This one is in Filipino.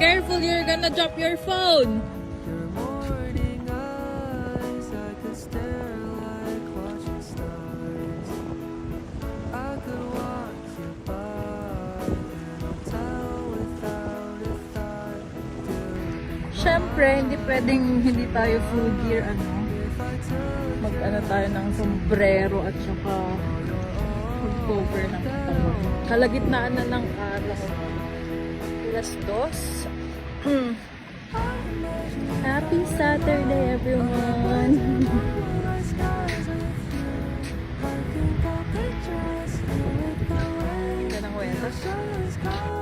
Careful, you're gonna drop your phone. Siyempre, hindi pwedeng hindi tayo full gear, mag-ano tayo ng sombrero at saka cover ng katawan. Kalagitnaan na ng araw. Alas 2. Happy Saturday, everyone! Yan ang weather.